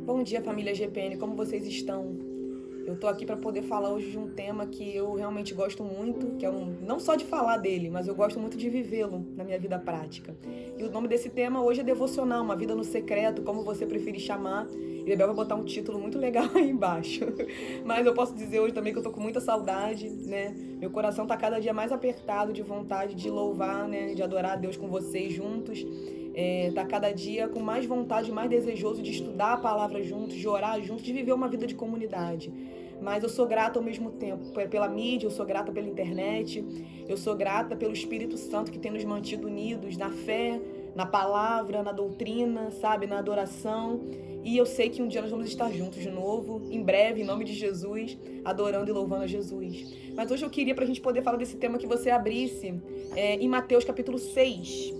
Bom dia, família GPN, como vocês estão? Eu tô aqui para poder falar hoje de um tema que eu realmente gosto muito, que é não só de falar dele, mas eu gosto muito de vivê-lo na minha vida prática. E o nome desse tema hoje é Devocional, uma vida no secreto, como você preferir chamar. E Bebel vai botar um título muito legal aí embaixo. Mas eu posso dizer hoje também que eu tô com muita saudade, né? Meu coração tá cada dia mais apertado de vontade de louvar, né? De adorar a Deus com vocês juntos. Tá cada dia com mais vontade, mais desejoso de estudar a palavra juntos, de orar juntos, de viver uma vida de comunidade. Mas eu sou grata ao mesmo tempo pela mídia, eu sou grata pela internet, eu sou grata pelo Espírito Santo que tem nos mantido unidos na fé, na palavra, na doutrina, sabe, na adoração. E eu sei que um dia nós vamos estar juntos de novo, em breve, em nome de Jesus, adorando e louvando a Jesus. Mas hoje eu queria, para a gente poder falar desse tema, que você abrisse em Mateus capítulo 6.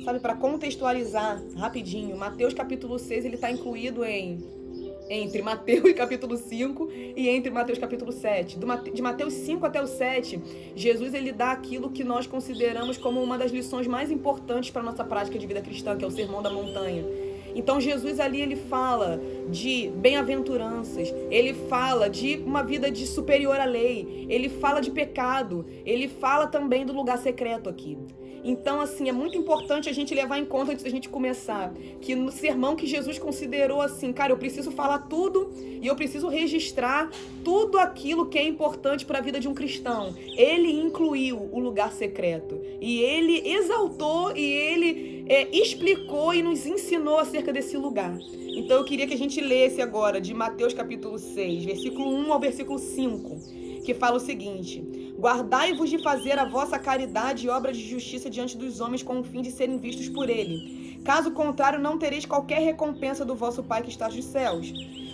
Sabe, para contextualizar rapidinho, Mateus capítulo 6, ele está incluído entre Mateus capítulo 5 e entre Mateus capítulo 7. De Mateus 5 até o 7, Jesus ele dá aquilo que nós consideramos como uma das lições mais importantes para a nossa prática de vida cristã, que é o Sermão da Montanha. Então Jesus ali ele fala de bem-aventuranças, ele fala de uma vida de superior à lei, ele fala de pecado, ele fala também do lugar secreto aqui. Então, assim, é muito importante a gente levar em conta antes da gente começar, que no sermão que Jesus considerou assim, cara, eu preciso falar tudo e eu preciso registrar tudo aquilo que é importante para a vida de um cristão. Ele incluiu o lugar secreto e ele exaltou e ele explicou e nos ensinou acerca desse lugar. Então, eu queria que a gente lesse agora de Mateus capítulo 6, versículo 1 ao versículo 5, que fala o seguinte: guardai-vos de fazer a vossa caridade e obra de justiça diante dos homens com o fim de serem vistos por ele. Caso contrário, não tereis qualquer recompensa do vosso Pai que está nos céus.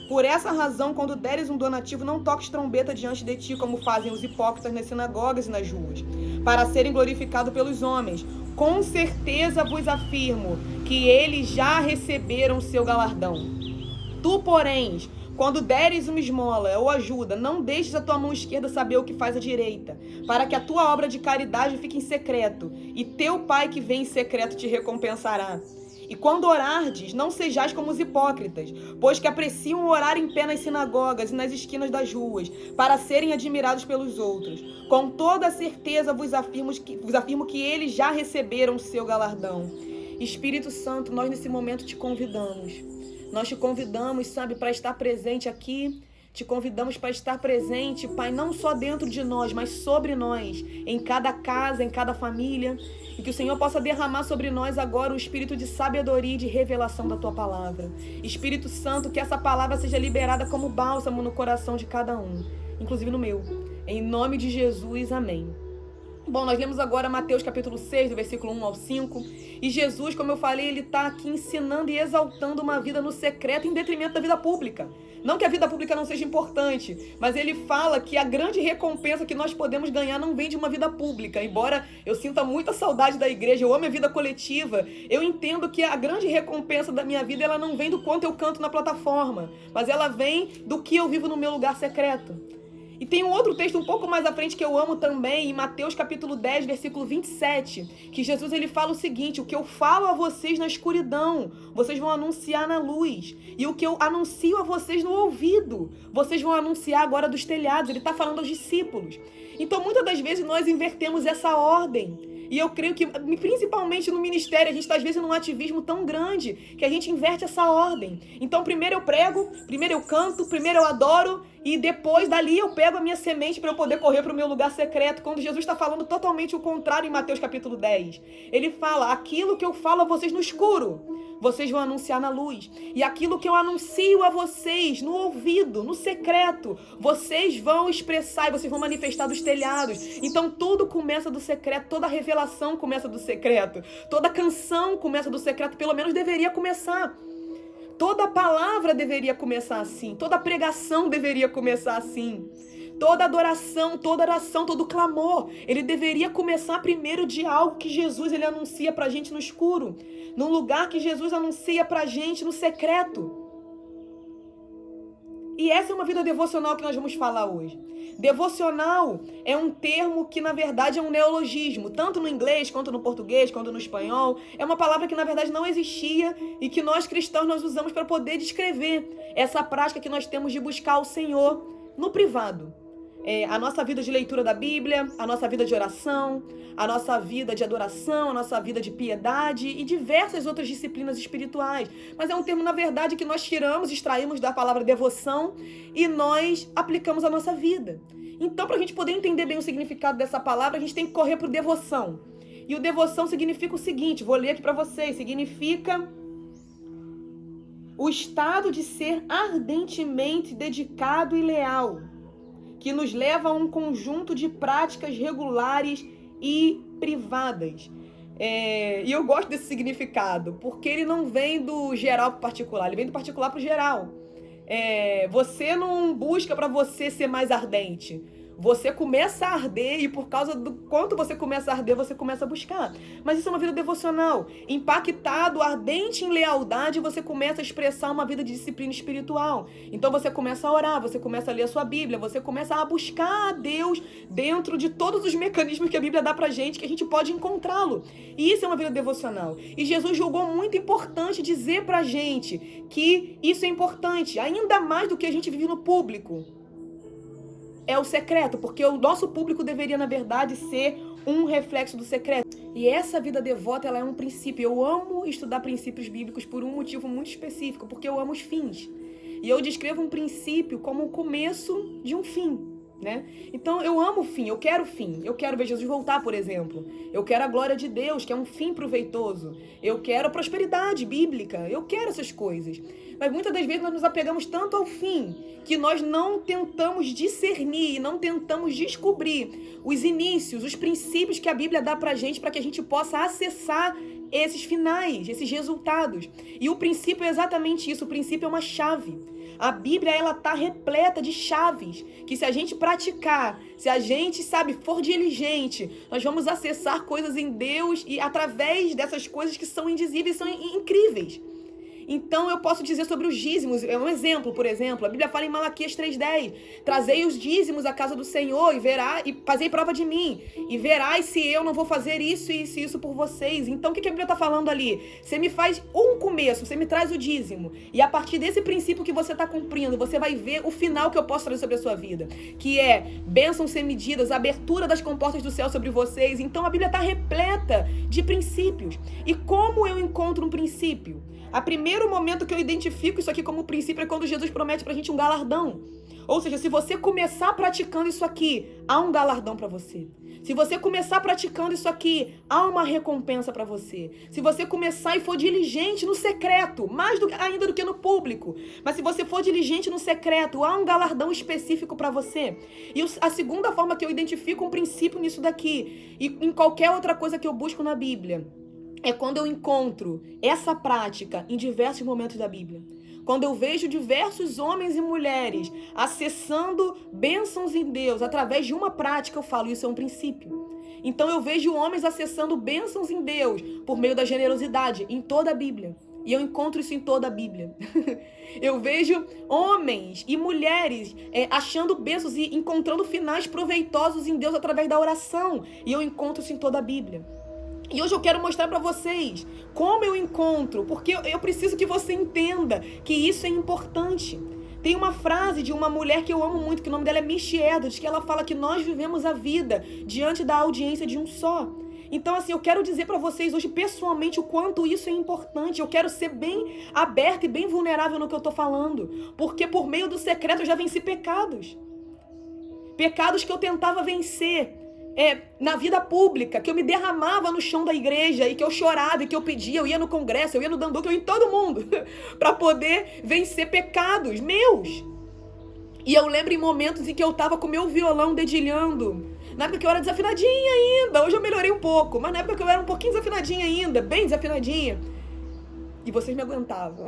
Por essa razão, quando deres um donativo, não toques trombeta diante de ti, como fazem os hipócritas nas sinagogas e nas ruas, para serem glorificados pelos homens. Com certeza vos afirmo que eles já receberam o seu galardão. Tu, porém, quando deres uma esmola ou ajuda, não deixes a tua mão esquerda saber o que faz a direita, para que a tua obra de caridade fique em secreto, e teu Pai que vem em secreto te recompensará. E quando orardes, não sejais como os hipócritas, pois que apreciam orar em pé nas sinagogas e nas esquinas das ruas, para serem admirados pelos outros. Com toda certeza vos afirmo que eles já receberam o seu galardão. Espírito Santo, nós nesse momento te convidamos. Nós te convidamos, sabe, para estar presente aqui. Te convidamos para estar presente, Pai, não só dentro de nós, mas sobre nós, em cada casa, em cada família. E que o Senhor possa derramar sobre nós agora o espírito de sabedoria e de revelação da Tua palavra. Espírito Santo, que essa palavra seja liberada como bálsamo no coração de cada um, inclusive no meu. Em nome de Jesus, amém. Bom, nós lemos agora Mateus capítulo 6, do versículo 1 ao 5. E Jesus, como eu falei, ele está aqui ensinando e exaltando uma vida no secreto em detrimento da vida pública. Não que a vida pública não seja importante, mas ele fala que a grande recompensa que nós podemos ganhar não vem de uma vida pública. Embora eu sinta muita saudade da igreja, eu amo a vida coletiva, eu entendo que a grande recompensa da minha vida ela não vem do quanto eu canto na plataforma, mas ela vem do que eu vivo no meu lugar secreto. E tem um outro texto um pouco mais à frente que eu amo também, em Mateus capítulo 10, versículo 27, que Jesus ele fala o seguinte: o que eu falo a vocês na escuridão, vocês vão anunciar na luz. E o que eu anuncio a vocês no ouvido, vocês vão anunciar agora dos telhados. Ele está falando aos discípulos. Então, muitas das vezes, nós invertemos essa ordem. E eu creio que, principalmente no ministério, a gente está às vezes num ativismo tão grande que a gente inverte essa ordem. Então, primeiro eu prego, primeiro eu canto, primeiro eu adoro e depois dali eu pego a minha semente para eu poder correr para o meu lugar secreto, quando Jesus está falando totalmente o contrário em Mateus capítulo 10. Ele fala: aquilo que eu falo a vocês no escuro, vocês vão anunciar na luz. E aquilo que eu anuncio a vocês no ouvido, no secreto, vocês vão expressar e vocês vão manifestar dos telhados. Então tudo começa do secreto, toda revelação começa do secreto, toda canção começa do secreto, pelo menos deveria começar. Toda palavra deveria começar assim, toda pregação deveria começar assim. Toda adoração, toda oração, todo clamor, ele deveria começar primeiro de algo que Jesus ele anuncia pra gente no escuro, num lugar que Jesus anuncia pra gente no secreto. E essa é uma vida devocional que nós vamos falar hoje. Devocional é um termo que, na verdade, é um neologismo, tanto no inglês, quanto no português, quanto no espanhol. É uma palavra que, na verdade, não existia e que nós cristãos nós usamos para poder descrever essa prática que nós temos de buscar o Senhor no privado. A nossa vida de leitura da Bíblia, a nossa vida de oração, a nossa vida de adoração, a nossa vida de piedade e diversas outras disciplinas espirituais. Mas é um termo, na verdade, que nós tiramos, extraímos da palavra devoção e nós aplicamos à nossa vida. Então, para a gente poder entender bem o significado dessa palavra, a gente tem que correr para o devoção. E o devoção significa o seguinte, vou ler aqui para vocês, significa o estado de ser ardentemente dedicado e leal, que nos leva a um conjunto de práticas regulares e privadas. E eu gosto desse significado, porque ele não vem do geral para o particular, ele vem do particular para o geral. Você não busca para você ser mais ardente. Você começa a arder e por causa do quanto você começa a arder, você começa a buscar. Mas isso é uma vida devocional. Impactado, ardente em lealdade, você começa a expressar uma vida de disciplina espiritual. Então você começa a orar, você começa a ler a sua Bíblia, você começa a buscar a Deus dentro de todos os mecanismos que a Bíblia dá pra gente, que a gente pode encontrá-lo. E isso é uma vida devocional. E Jesus julgou muito importante dizer pra gente que isso é importante, ainda mais do que a gente vive no público. É o secreto, porque o nosso público deveria, na verdade, ser um reflexo do secreto. E essa vida devota, ela é um princípio. Eu amo estudar princípios bíblicos por um motivo muito específico, porque eu amo os fins. E eu descrevo um princípio como o começo de um fim, né? Então, eu amo o fim, eu quero ver Jesus voltar, por exemplo. Eu quero a glória de Deus, que é um fim proveitoso. Eu quero a prosperidade bíblica, eu quero essas coisas. Mas muitas das vezes nós nos apegamos tanto ao fim que nós não tentamos discernir, não tentamos descobrir os inícios, os princípios que a Bíblia dá pra gente para que a gente possa acessar esses finais, esses resultados. E o princípio é exatamente isso, o princípio é uma chave. A Bíblia, ela tá repleta de chaves, que se a gente praticar, se a gente, for diligente, nós vamos acessar coisas em Deus e através dessas coisas que são indizíveis, são incríveis. Então eu posso dizer sobre os dízimos, é um exemplo, por exemplo, a Bíblia fala em Malaquias 3:10, trazei os dízimos à casa do Senhor e fazei prova de mim, e verás se eu não vou fazer isso e isso por vocês. Então o que a Bíblia está falando ali? Você me faz um começo, você me traz o dízimo, e a partir desse princípio que você está cumprindo, você vai ver o final que eu posso trazer sobre a sua vida, que é bênçãos sem medidas, abertura das comportas do céu sobre vocês. Então a Bíblia está repleta de princípios. E como eu encontro um princípio? O primeiro momento que eu identifico isso aqui como princípio é quando Jesus promete pra gente um galardão. Ou seja, se você começar praticando isso aqui, há um galardão pra você. Se você começar praticando isso aqui, há uma recompensa pra você. Se você começar e for diligente no secreto, mais ainda do que no público, mas se você for diligente no secreto, há um galardão específico pra você. E a segunda forma que eu identifico um princípio nisso daqui, e em qualquer outra coisa que eu busco na Bíblia, é quando eu encontro essa prática em diversos momentos da Bíblia. Quando eu vejo diversos homens e mulheres acessando bênçãos em Deus através de uma prática, eu falo, isso é um princípio. Então eu vejo homens acessando bênçãos em Deus por meio da generosidade em toda a Bíblia. E eu encontro isso em toda a Bíblia. Eu vejo homens e mulheres achando bênçãos e encontrando finais proveitosos em Deus através da oração. E eu encontro isso em toda a Bíblia. E hoje eu quero mostrar para vocês como eu encontro, porque eu preciso que você entenda que isso é importante. Tem uma frase de uma mulher que eu amo muito, que o nome dela é Misty Edwards, que ela fala que nós vivemos a vida diante da audiência de um só. Então, assim, eu quero dizer para vocês hoje, pessoalmente, o quanto isso é importante. Eu quero ser bem aberta e bem vulnerável no que eu tô falando, porque por meio do secreto eu já venci pecados. Pecados que eu tentava vencer na vida pública, que eu me derramava no chão da igreja e que eu chorava e que eu pedia, eu ia no congresso, eu ia no Danduque, eu ia em todo mundo para poder vencer pecados meus. E eu lembro em momentos em que eu tava com meu violão dedilhando, na época que eu era desafinadinha ainda, hoje eu melhorei um pouco, mas na época que eu era um pouquinho desafinadinha ainda, bem desafinadinha, e vocês me aguentavam.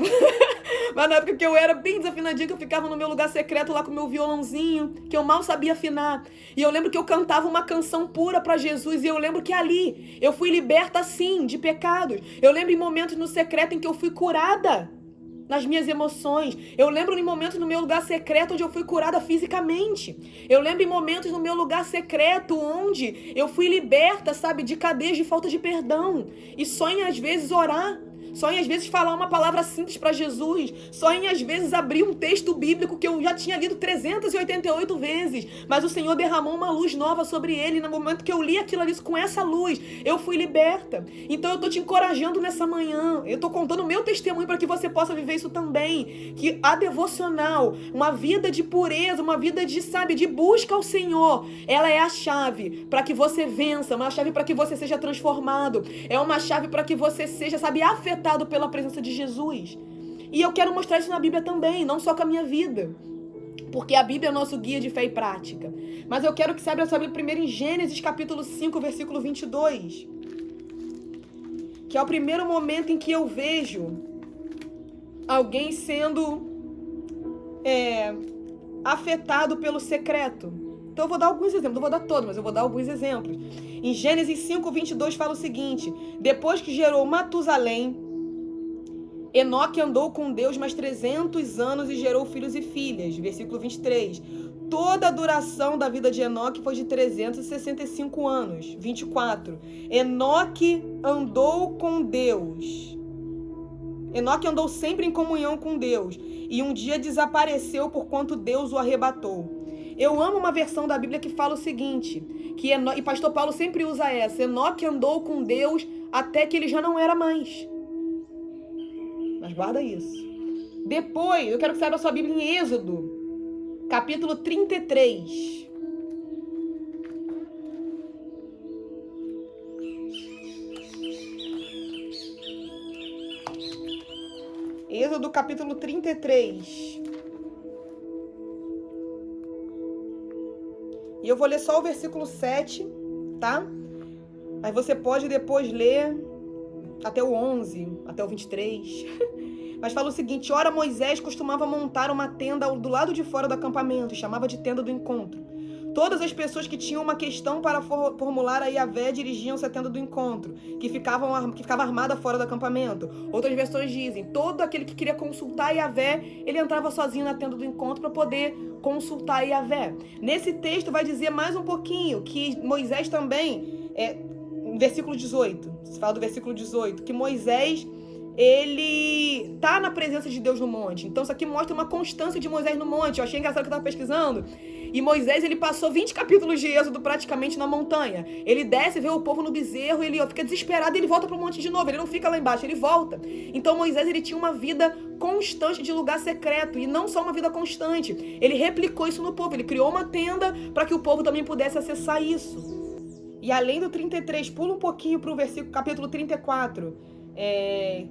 Mas na época que eu era bem desafinadinha, que eu ficava no meu lugar secreto lá com o meu violãozinho, que eu mal sabia afinar. E eu lembro que eu cantava uma canção pura pra Jesus, e eu lembro que ali eu fui liberta, sim, de pecados. Eu lembro em momentos no secreto em que eu fui curada. nas minhas emoções. Eu lembro em momentos no meu lugar secreto onde eu fui curada fisicamente. Eu lembro em momentos no meu lugar secreto onde eu fui liberta, sabe, de cadeias de falta de perdão. E só em às vezes orar, só em às vezes falar uma palavra simples para Jesus, só em às vezes abrir um texto bíblico que eu já tinha lido 388 vezes, mas o Senhor derramou uma luz nova sobre ele. No momento que eu li aquilo ali com essa luz, eu fui liberta. Então eu tô te encorajando nessa manhã, eu tô contando o meu testemunho para que você possa viver isso também, que a devocional, uma vida de pureza, uma vida de, sabe, de busca ao Senhor, ela é a chave para que você vença, uma chave para que você seja transformado, é uma chave para que você seja, sabe, afetado pela presença de Jesus. E eu quero mostrar isso na Bíblia também, não só com a minha vida, porque a Bíblia é nosso guia de fé e prática. Mas eu quero que você abra a sua Bíblia primeiro em Gênesis capítulo 5, versículo 22, que é o primeiro momento em que eu vejo alguém sendo afetado pelo secreto. Então eu vou dar alguns exemplos, não vou dar todos, mas eu vou dar alguns exemplos. Em Gênesis 5, 22 fala o seguinte: depois que gerou Matusalém, Enoque andou com Deus mais 300 anos e gerou filhos e filhas. Versículo 23. Toda a duração da vida de Enoque foi de 365 anos. 24. Enoque andou com Deus. Enoque andou sempre em comunhão com Deus. E um dia desapareceu porquanto Deus o arrebatou. Eu amo uma versão da Bíblia que fala o seguinte, e pastor Paulo sempre usa essa: Enoque andou com Deus até que ele já não era mais. Mas guarda isso. Depois, eu quero que você abra a sua Bíblia em Êxodo, capítulo 33. Êxodo, capítulo 33. E eu vou ler só o versículo 7, tá? Aí você pode depois ler até o 11, até o 23. Mas fala o seguinte: ora, Moisés costumava montar uma tenda do lado de fora do acampamento, e chamava de tenda do encontro. Todas as pessoas que tinham uma questão para formular a Yavé dirigiam-se à tenda do encontro, que ficava armada fora do acampamento. Outras versões dizem: todo aquele que queria consultar a Yavé, ele entrava sozinho na tenda do encontro para poder consultar a Yavé. Nesse texto vai dizer mais um pouquinho que Moisés também, versículo 18, se fala do versículo 18, que Moisés, ele tá na presença de Deus no monte. Então isso aqui mostra uma constância de Moisés no monte. Eu achei engraçado que eu tava pesquisando. E Moisés, ele passou 20 capítulos de Êxodo praticamente na montanha. Ele desce, vê o povo no bezerro, ele fica desesperado e ele volta pro monte de novo. Ele não fica lá embaixo, ele volta. Então Moisés, ele tinha uma vida constante de lugar secreto. E não só uma vida constante. Ele replicou isso no povo. Ele criou uma tenda para que o povo também pudesse acessar isso. E além do 33, pula um pouquinho pro versículo, capítulo 34,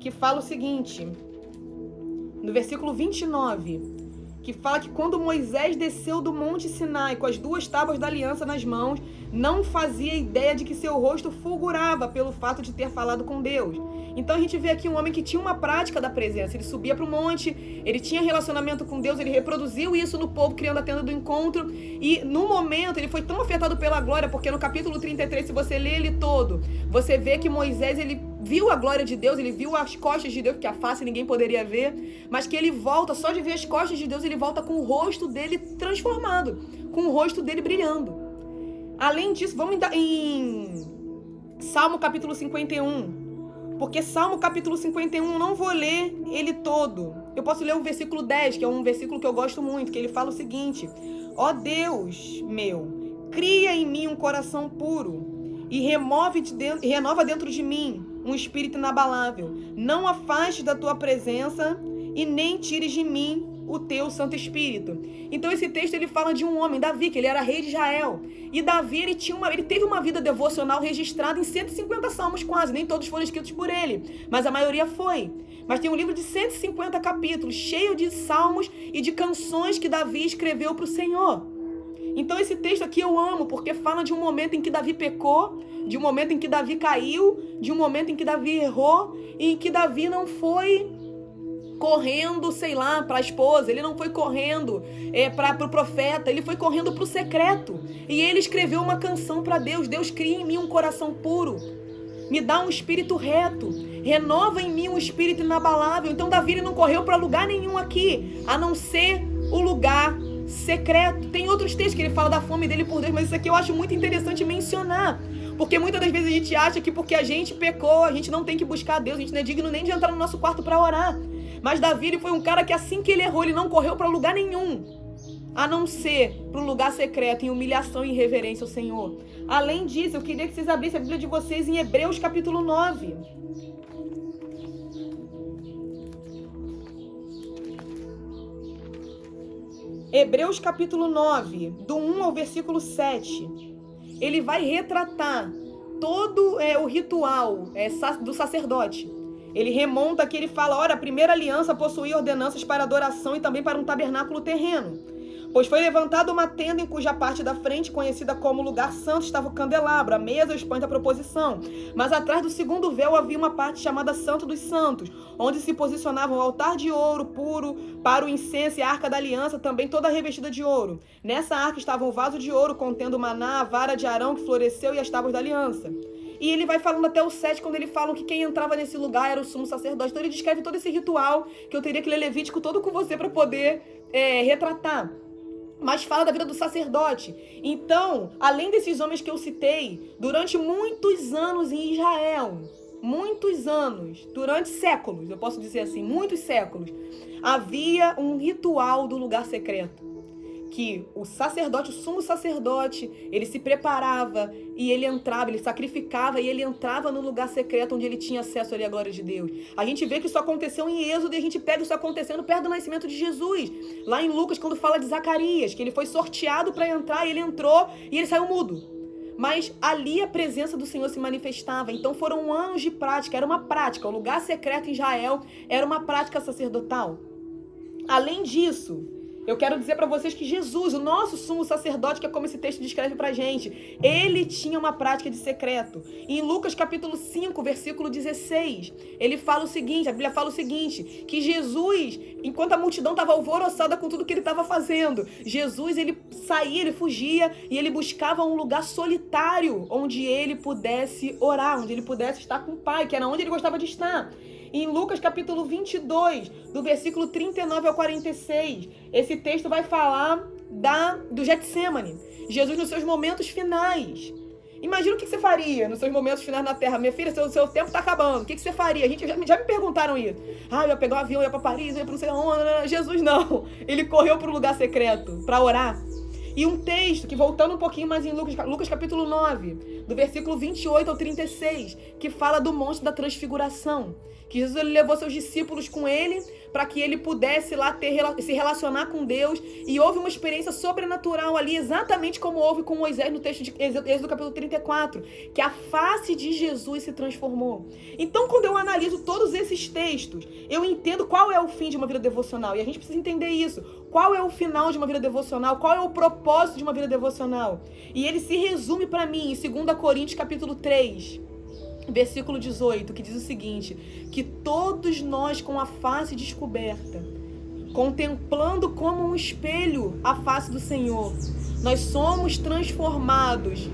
que fala o seguinte, no versículo 29, que fala que quando Moisés desceu do monte Sinai com as 2 tábuas da aliança nas mãos, não fazia ideia de que seu rosto fulgurava pelo fato de ter falado com Deus. Então a gente vê aqui um homem que tinha uma prática da presença. Ele subia para o monte, ele tinha relacionamento com Deus, ele reproduziu isso no povo, criando a tenda do encontro. E no momento ele foi tão afetado pela glória, porque no capítulo 33, se você ler ele todo, você vê que Moisés, ele viu a glória de Deus, ele viu as costas de Deus, porque a face ninguém poderia ver, mas que ele volta, só de ver as costas de Deus, ele volta com o rosto dele transformado, com o rosto dele brilhando. Além disso, vamos em Salmo capítulo 51, porque Salmo capítulo 51, eu não vou ler ele todo. Eu posso ler o versículo 10, que é um versículo que eu gosto muito, que ele fala o seguinte: ó Deus meu, cria em mim um coração puro e renova dentro de mim um espírito inabalável. Não afastes da tua presença e nem tires de mim o teu Santo Espírito. Então esse texto ele fala de um homem, Davi, que ele era rei de Israel. E Davi, ele teve uma vida devocional registrada em 150 salmos quase. Nem todos foram escritos por ele, mas a maioria foi. Mas tem um livro de 150 capítulos, cheio de salmos e de canções que Davi escreveu para o Senhor. Então esse texto aqui eu amo, porque fala de um momento em que Davi pecou, de um momento em que Davi caiu, de um momento em que Davi errou, e em que Davi não foi correndo, sei lá, para a esposa, ele não foi correndo para o profeta, ele foi correndo para o secreto. E ele escreveu uma canção para Deus: Deus, cria em mim um coração puro, me dá um espírito reto, renova em mim um espírito inabalável. Então Davi ele não correu para lugar nenhum aqui, a não ser o lugar secreto. Tem outros textos que ele fala da fome dele por Deus, mas isso aqui eu acho muito interessante mencionar, porque muitas das vezes a gente acha que porque a gente pecou, a gente não tem que buscar Deus, a gente não é digno nem de entrar no nosso quarto para orar. Mas Davi ele foi um cara que assim que ele errou, ele não correu para lugar nenhum, a não ser para o lugar secreto, em humilhação e reverência ao Senhor. Além disso, eu queria que vocês abrissem a Bíblia de vocês em Hebreus capítulo 9. Hebreus capítulo 9, do 1 ao versículo 7. Ele vai retratar todo o ritual do sacerdote. Ele remonta que ele fala, ora, a primeira aliança possuía ordenanças para adoração e também para um tabernáculo terreno. Pois foi levantada uma tenda em cuja parte da frente, conhecida como lugar santo, estava o candelabro, a mesa e os pães da proposição. Mas atrás do segundo véu havia uma parte chamada Santo dos Santos, onde se posicionava o altar de ouro puro para o incenso e a arca da aliança, também toda revestida de ouro. Nessa arca estava um vaso de ouro contendo o maná, a vara de Arão que floresceu e as tábuas da aliança. E ele vai falando até o 7, quando ele fala que quem entrava nesse lugar era o sumo sacerdote. Então ele descreve todo esse ritual, que eu teria que ler Levítico todo com você para poder retratar. Mas fala da vida do sacerdote. Então, além desses homens que eu citei, durante muitos anos em Israel, muitos anos, durante séculos, eu posso dizer assim, muitos séculos, havia um ritual do lugar secreto. Que o sacerdote, o sumo sacerdote, ele se preparava e ele entrava, ele sacrificava e ele entrava no lugar secreto onde ele tinha acesso ali à glória de Deus. A gente vê que isso aconteceu em Êxodo e a gente pega isso acontecendo perto do nascimento de Jesus. Lá em Lucas, quando fala de Zacarias, que ele foi sorteado para entrar e ele entrou e ele saiu mudo. Mas ali a presença do Senhor se manifestava. Então foram anos de prática, era uma prática. O lugar secreto em Israel era uma prática sacerdotal. Além disso, eu quero dizer para vocês que Jesus, o nosso sumo sacerdote, que é como esse texto descreve pra gente, ele tinha uma prática de secreto. E em Lucas capítulo 5, versículo 16, ele fala o seguinte, a Bíblia fala o seguinte, que Jesus, enquanto a multidão estava alvoroçada com tudo que ele estava fazendo, Jesus, ele saía, ele fugia e ele buscava um lugar solitário onde ele pudesse orar, onde ele pudesse estar com o Pai, que era onde ele gostava de estar. Em Lucas capítulo 22, do versículo 39 ao 46, esse texto vai falar do Getsêmani. Jesus nos seus momentos finais. Imagina o que você faria nos seus momentos finais na Terra. Minha filha, seu tempo está acabando. O que você faria? Já me perguntaram isso. Eu ia pegar um avião, eu ia para Paris, eu ia para não sei onde. Jesus não. Ele correu para um lugar secreto para orar. E um texto que, voltando um pouquinho mais em Lucas capítulo 9, do versículo 28 ao 36, que fala do monte da transfiguração. Que Jesus ele levou seus discípulos com ele para que ele pudesse lá se relacionar com Deus. E houve uma experiência sobrenatural ali, exatamente como houve com Moisés no texto de Êxodo capítulo 34, que a face de Jesus se transformou. Então, quando eu analiso todos esses textos, eu entendo qual é o fim de uma vida devocional. E a gente precisa entender isso. Qual é o final de uma vida devocional? Qual é o propósito de uma vida devocional? E ele se resume para mim em 2 Coríntios capítulo 3, versículo 18, que diz o seguinte, que todos nós com a face descoberta, contemplando como um espelho a face do Senhor, nós somos transformados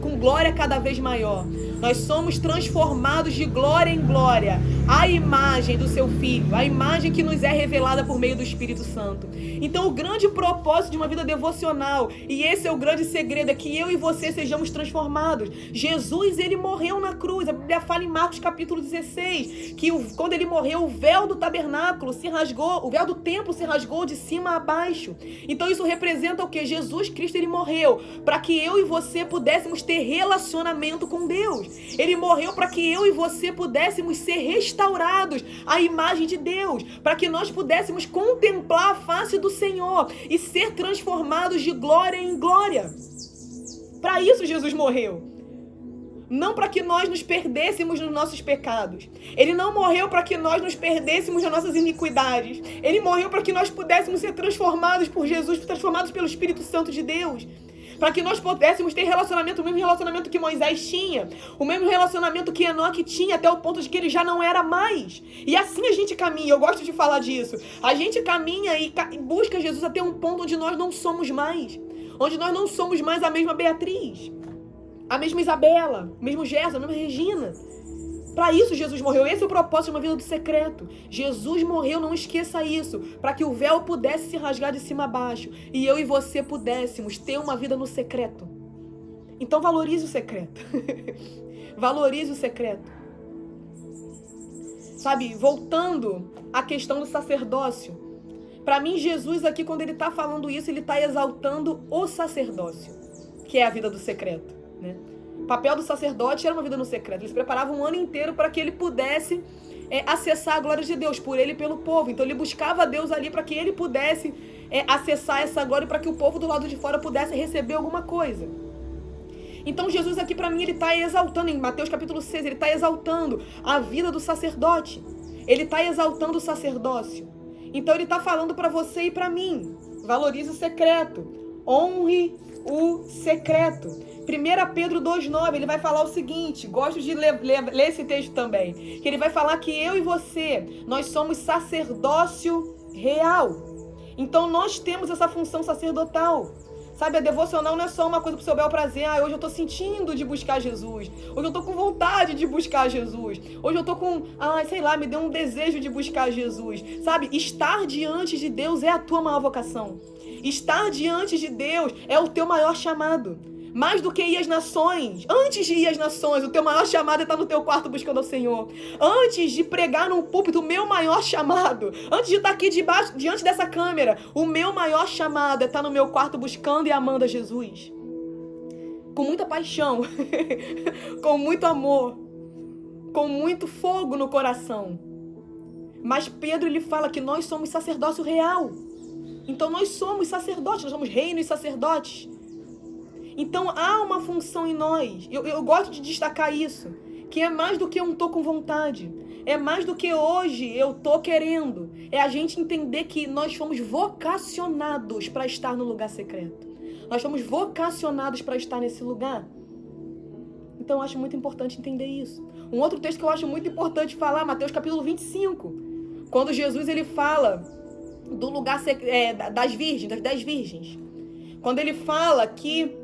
com glória cada vez maior. Nós somos transformados de glória em glória à imagem do seu Filho, a imagem que nos é revelada por meio do Espírito Santo. Então o grande propósito de uma vida devocional, e esse é o grande segredo, é que eu e você sejamos transformados. Jesus, ele morreu na cruz. A Bíblia fala em Marcos capítulo 16, que quando ele morreu, o véu do tabernáculo se rasgou, o véu do templo se rasgou de cima a baixo. Então isso representa o quê? Jesus Cristo, ele morreu para que eu e você pudéssemos ter relacionamento com Deus. Ele morreu para que eu e você pudéssemos ser restaurados à imagem de Deus, para que nós pudéssemos contemplar a face do Senhor e ser transformados de glória em glória. Para isso Jesus morreu. Não para que nós nos perdêssemos nos nossos pecados. Ele não morreu para que nós nos perdêssemos nas nossas iniquidades. Ele morreu para que nós pudéssemos ser transformados por Jesus, transformados pelo Espírito Santo de Deus. Para que nós pudéssemos ter relacionamento, o mesmo relacionamento que Moisés tinha, o mesmo relacionamento que Enoque tinha, até o ponto de que ele já não era mais. E assim a gente caminha, eu gosto de falar disso. A gente caminha e busca Jesus até um ponto onde nós não somos mais. Onde nós não somos mais a mesma Beatriz, a mesma Isabela, o mesmo Gerson, a mesma Regina. Para isso Jesus morreu. Esse é o propósito de uma vida do secreto. Jesus morreu, não esqueça isso, para que o véu pudesse se rasgar de cima a baixo e eu e você pudéssemos ter uma vida no secreto. Então valorize o secreto. Valorize o secreto. Sabe, voltando à questão do sacerdócio. Para mim, Jesus aqui, quando ele está falando isso, ele está exaltando o sacerdócio, que é a vida do secreto, né? O papel do sacerdote era uma vida no secreto. Ele se preparava um ano inteiro para que ele pudesse acessar a glória de Deus, por ele e pelo povo. Então ele buscava Deus ali para que ele pudesse acessar essa glória, para que o povo do lado de fora pudesse receber alguma coisa. Então Jesus aqui, para mim, ele está exaltando, em Mateus capítulo 6, ele está exaltando a vida do sacerdote. Ele está exaltando o sacerdócio. Então ele está falando para você e para mim: valorize o secreto, honre o secreto. 1 Pedro 2,9, ele vai falar o seguinte, gosto de ler esse texto também, que ele vai falar que eu e você, nós somos sacerdócio real. Então nós temos essa função sacerdotal. Sabe, a devocional não é só uma coisa pro seu bel prazer. Hoje eu tô sentindo de buscar Jesus. Hoje eu tô com vontade de buscar Jesus. Hoje eu tô com, sei lá, me deu um desejo de buscar Jesus. Sabe, estar diante de Deus é a tua maior vocação. Estar diante de Deus é o teu maior chamado. Mais do que ir às nações. Antes de ir às nações, o teu maior chamado é estar no teu quarto buscando ao Senhor. Antes de pregar num púlpito, o meu maior chamado. Antes de estar aqui diante dessa câmera, o meu maior chamado é estar no meu quarto buscando e amando a Jesus. Com muita paixão. Com muito amor. Com muito fogo no coração. Mas Pedro, ele fala que nós somos sacerdócio real. Então nós somos sacerdotes, nós somos reino e sacerdotes. Então há uma função em nós. Eu gosto de destacar isso. Que é mais do que eu tô com vontade. É mais do que hoje eu tô querendo. É a gente entender que nós fomos vocacionados para estar no lugar secreto. Nós fomos vocacionados para estar nesse lugar. Então eu acho muito importante entender isso. Um outro texto que eu acho muito importante falar, Mateus capítulo 25. Quando Jesus ele fala do lugar das virgens, das 10 virgens. Quando ele fala que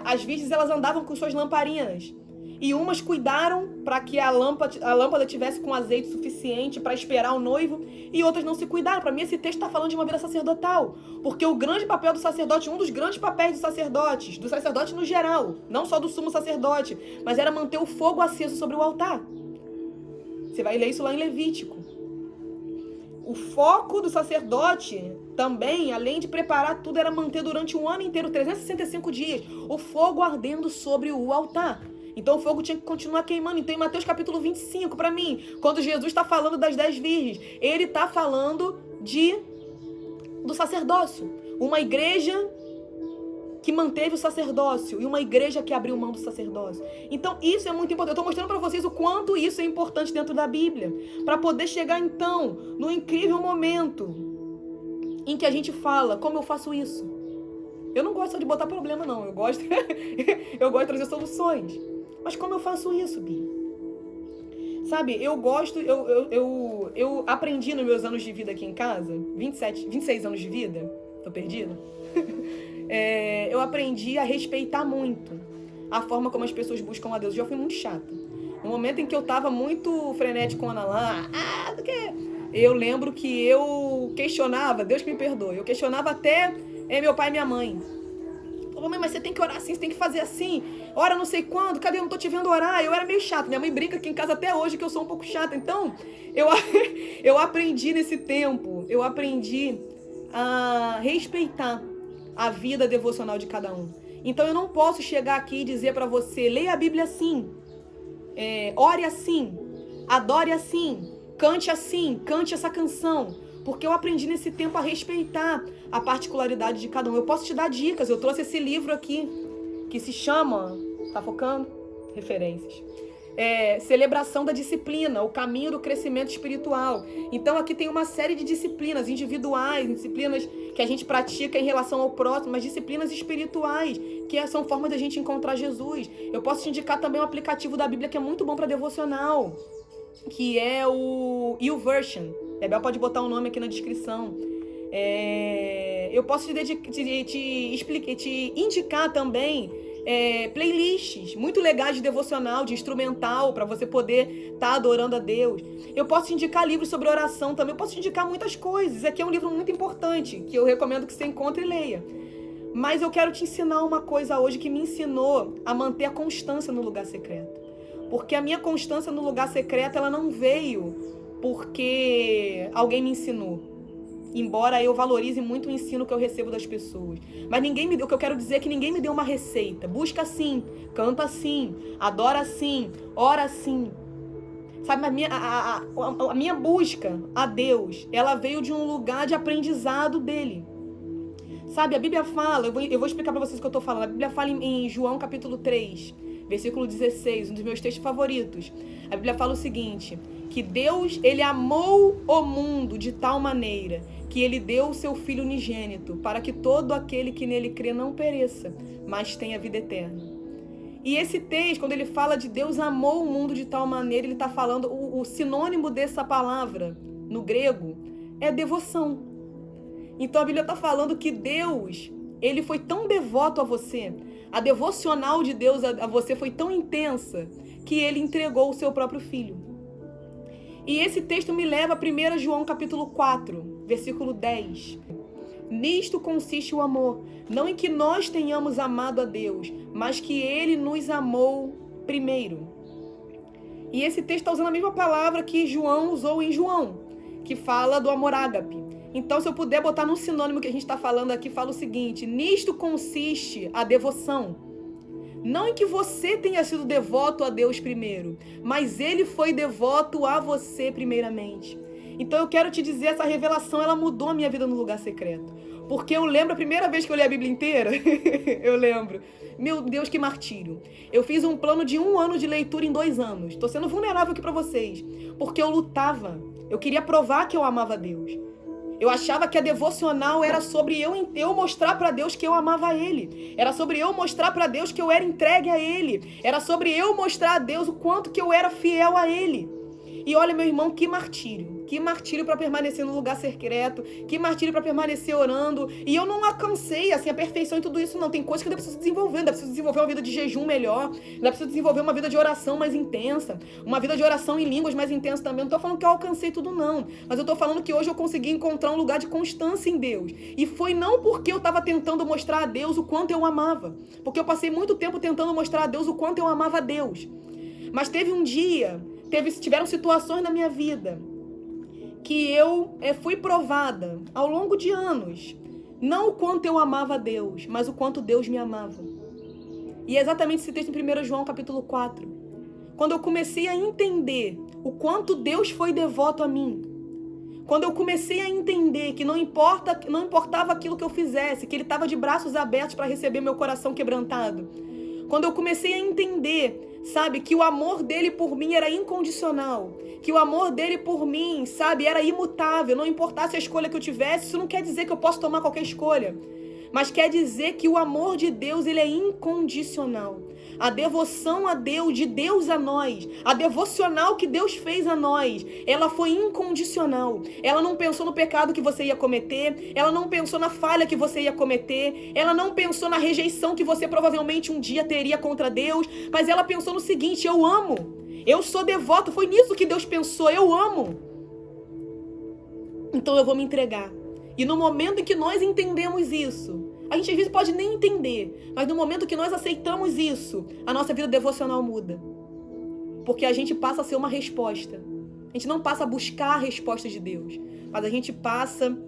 as virgens elas andavam com suas lamparinas e umas cuidaram para que a lâmpada tivesse com azeite suficiente para esperar o noivo e outras não se cuidaram. Para mim esse texto está falando de uma vida sacerdotal, porque o grande papel do sacerdote, um dos grandes papéis dos sacerdotes no geral, não só do sumo sacerdote, mas era manter o fogo aceso sobre o altar. Você vai ler isso lá em Levítico. O foco do sacerdote também, além de preparar tudo, era manter durante um ano inteiro, 365 dias, o fogo ardendo sobre o altar. Então o fogo tinha que continuar queimando. Então em Mateus capítulo 25, para mim, quando Jesus está falando das 10 virgens, ele está falando do sacerdócio. Uma igreja que manteve o sacerdócio e uma igreja que abriu mão do sacerdócio. Então isso é muito importante. Eu estou mostrando para vocês o quanto isso é importante dentro da Bíblia, para poder chegar então no incrível momento em que a gente fala: como eu faço isso? Eu não gosto de botar problema, não. Eu gosto de trazer soluções. Mas como eu faço isso, Bi? Sabe, eu aprendi nos meus anos de vida aqui em casa, 26 anos de vida, tô perdida? Eu aprendi a respeitar muito a forma como as pessoas buscam a Deus. Eu já fui muito chata. No momento em que eu tava muito frenético com a Ana lá, do que? Eu lembro que eu questionava, Deus que me perdoe, eu questionava até meu pai e minha mãe. Falei: mãe, mas você tem que orar assim, você tem que fazer assim. Ora não sei quando, cadê? Eu não tô te vendo orar. Eu era meio chata. Minha mãe brinca aqui em casa até hoje que eu sou um pouco chata. Então, eu aprendi nesse tempo, eu aprendi a respeitar a vida devocional de cada um. Então eu não posso chegar aqui e dizer pra você: leia a Bíblia assim, ore assim, adore assim, cante assim, cante essa canção. Porque eu aprendi nesse tempo a respeitar a particularidade de cada um. Eu posso te dar dicas. Eu trouxe esse livro aqui, que se chama, tá focando? Referências. Celebração da disciplina, o caminho do crescimento espiritual. Então aqui tem uma série de disciplinas individuais, disciplinas que a gente pratica em relação ao próximo, mas disciplinas espirituais, que são formas da gente encontrar Jesus. Eu posso te indicar também um aplicativo da Bíblia que é muito bom para devocional, que é o YouVersion. Bebel pode botar o nome aqui na descrição. Eu posso te indicar também playlists muito legais de devocional, de instrumental, para você poder estar adorando a Deus. Eu posso te indicar livros sobre oração também, eu posso te indicar muitas coisas. Aqui é um livro muito importante, que eu recomendo que você encontre e leia. Mas eu quero te ensinar uma coisa hoje que me ensinou a manter a constância no lugar secreto. Porque a minha constância no lugar secreto, ela não veio porque alguém me ensinou. Embora eu valorize muito o ensino que eu recebo das pessoas. Mas o que eu quero dizer é que ninguém me deu uma receita. Busca assim, canta assim, adora assim, ora assim. Sabe, a minha busca a Deus, ela veio de um lugar de aprendizado dele. Sabe, a Bíblia fala, eu vou explicar para vocês o que eu estou falando. A Bíblia fala em João capítulo 3, versículo 16, um dos meus textos favoritos. A Bíblia fala o seguinte, que Deus, ele amou o mundo de tal maneira que ele deu o seu Filho unigênito para que todo aquele que nele crê não pereça, mas tenha vida eterna. E esse texto, quando ele fala de Deus amou o mundo de tal maneira, ele está falando, o sinônimo dessa palavra no grego é devoção. Então a Bíblia está falando que Deus, ele foi tão devoto a você, a devocional de Deus a você foi tão intensa, que ele entregou o seu próprio Filho. E esse texto me leva a 1 João capítulo 4, versículo 10. Nisto consiste o amor, não em que nós tenhamos amado a Deus, mas que ele nos amou primeiro. E esse texto está usando a mesma palavra que João usou em João, que fala do amor ágape. Então, se eu puder botar num sinônimo que a gente está falando aqui, fala o seguinte, nisto consiste a devoção. Não em que você tenha sido devoto a Deus primeiro, mas ele foi devoto a você primeiramente. Então eu quero te dizer, essa revelação, ela mudou a minha vida no lugar secreto. Porque eu lembro a primeira vez que eu li a Bíblia inteira, eu lembro, meu Deus, que martírio. Eu fiz um plano de 1 ano de leitura em 2 anos. Estou sendo vulnerável aqui para vocês, porque eu lutava. Eu queria provar que eu amava Deus. Eu achava que a devocional era sobre eu mostrar para Deus que eu amava Ele. Era sobre eu mostrar para Deus que eu era entregue a Ele. Era sobre eu mostrar a Deus o quanto que eu era fiel a Ele. E olha, meu irmão, que martírio. Que martírio para permanecer no lugar secreto. Que martírio para permanecer orando. E eu não alcancei, assim, a perfeição em tudo isso, não. Tem coisas que eu preciso desenvolver. Eu preciso desenvolver uma vida de jejum melhor. Eu preciso desenvolver uma vida de oração mais intensa. Uma vida de oração em línguas mais intensa também. Não tô falando que eu alcancei tudo, não. Mas eu tô falando que hoje eu consegui encontrar um lugar de constância em Deus. E foi não porque eu tava tentando mostrar a Deus o quanto eu amava. Porque eu passei muito tempo tentando mostrar a Deus o quanto eu amava a Deus. Mas teve um dia... Tiveram situações na minha vida que eu fui provada ao longo de anos, não o quanto eu amava a Deus, mas o quanto Deus me amava. E é exatamente esse texto em 1 João capítulo 4. Quando eu comecei a entender o quanto Deus foi devoto a mim, quando eu comecei a entender que não importava aquilo que eu fizesse, que Ele estava de braços abertos para receber meu coração quebrantado, quando eu comecei a entender, sabe, que o amor dele por mim era incondicional, que o amor dele por mim, sabe, era imutável, não importasse a escolha que eu tivesse, isso não quer dizer que eu posso tomar qualquer escolha, mas quer dizer que o amor de Deus, ele é incondicional. A devoção a Deus, de Deus a nós, a devocional que Deus fez a nós, ela foi incondicional. Ela não pensou no pecado que você ia cometer, ela não pensou na falha que você ia cometer, ela não pensou na rejeição que você provavelmente um dia teria contra Deus, mas ela pensou no seguinte, eu amo, eu sou devoto, foi nisso que Deus pensou, eu amo. Então eu vou me entregar. E no momento em que nós entendemos isso, a gente às vezes pode nem entender, mas no momento que nós aceitamos isso, a nossa vida devocional muda. Porque a gente passa a ser uma resposta. A gente não passa a buscar a resposta de Deus, mas a gente passa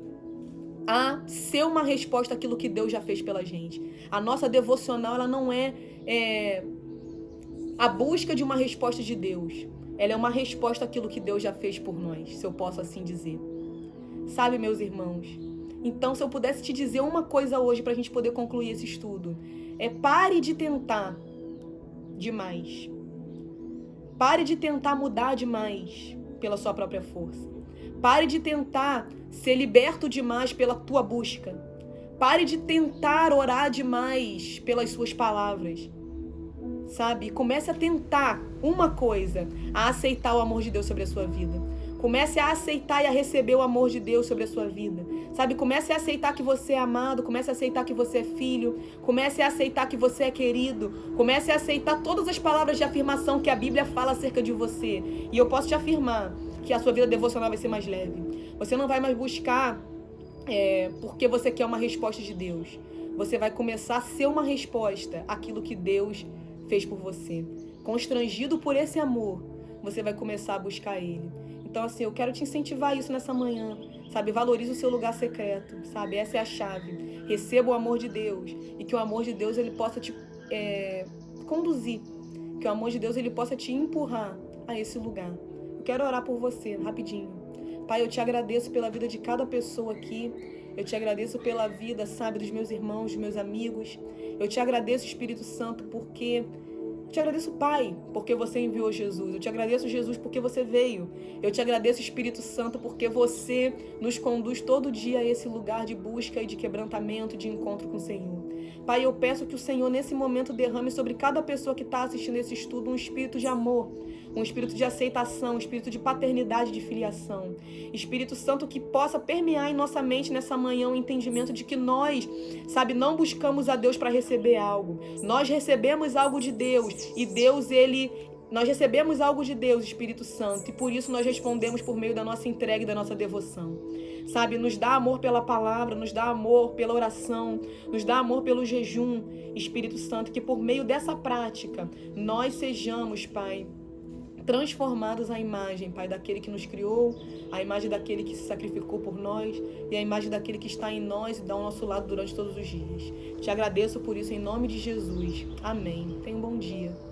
a ser uma resposta àquilo que Deus já fez pela gente. A nossa devocional, ela não é a busca de uma resposta de Deus. Ela é uma resposta àquilo que Deus já fez por nós, se eu posso assim dizer. Sabe, meus irmãos? Então, se eu pudesse te dizer uma coisa hoje para a gente poder concluir esse estudo, pare de tentar demais. Pare de tentar mudar demais pela sua própria força. Pare de tentar ser liberto demais pela tua busca. Pare de tentar orar demais pelas suas palavras. Sabe? Comece a tentar uma coisa, a aceitar o amor de Deus sobre a sua vida. Comece a aceitar e a receber o amor de Deus sobre a sua vida. Sabe, comece a aceitar que você é amado, comece a aceitar que você é filho, comece a aceitar que você é querido, comece a aceitar todas as palavras de afirmação que a Bíblia fala acerca de você. E eu posso te afirmar que a sua vida devocional vai ser mais leve. Você não vai mais buscar porque você quer uma resposta de Deus. Você vai começar a ser uma resposta àquilo que Deus fez por você. Constrangido por esse amor, você vai começar a buscar Ele. Então, assim, eu quero te incentivar isso nessa manhã, sabe? Valorize o seu lugar secreto, sabe? Essa é a chave. Receba o amor de Deus e que o amor de Deus, ele possa te conduzir. Que o amor de Deus, ele possa te empurrar a esse lugar. Eu quero orar por você, rapidinho. Pai, eu te agradeço pela vida de cada pessoa aqui. Eu te agradeço pela vida, sabe, dos meus irmãos, dos meus amigos. Eu te agradeço, Espírito Santo, porque... Eu te agradeço, Pai, porque você enviou Jesus. Eu te agradeço, Jesus, porque você veio. Eu te agradeço, Espírito Santo, porque você nos conduz todo dia a esse lugar de busca e de quebrantamento, de encontro com o Senhor. Pai, eu peço que o Senhor, nesse momento, derrame sobre cada pessoa que está assistindo esse estudo um espírito de amor, um espírito de aceitação, um espírito de paternidade, de filiação. Espírito Santo, que possa permear em nossa mente nessa manhã o entendimento de que nós, sabe, não buscamos a Deus para receber algo. Nós recebemos algo de Deus e Deus, nós recebemos algo de Deus, Espírito Santo, e por isso nós respondemos por meio da nossa entrega e da nossa devoção. Sabe, nos dá amor pela palavra, nos dá amor pela oração, nos dá amor pelo jejum, Espírito Santo, que por meio dessa prática nós sejamos, Pai, transformados à imagem, Pai, daquele que nos criou, a imagem daquele que se sacrificou por nós e a imagem daquele que está em nós e dá ao nosso lado durante todos os dias. Te agradeço por isso em nome de Jesus. Amém. Tenha um bom dia.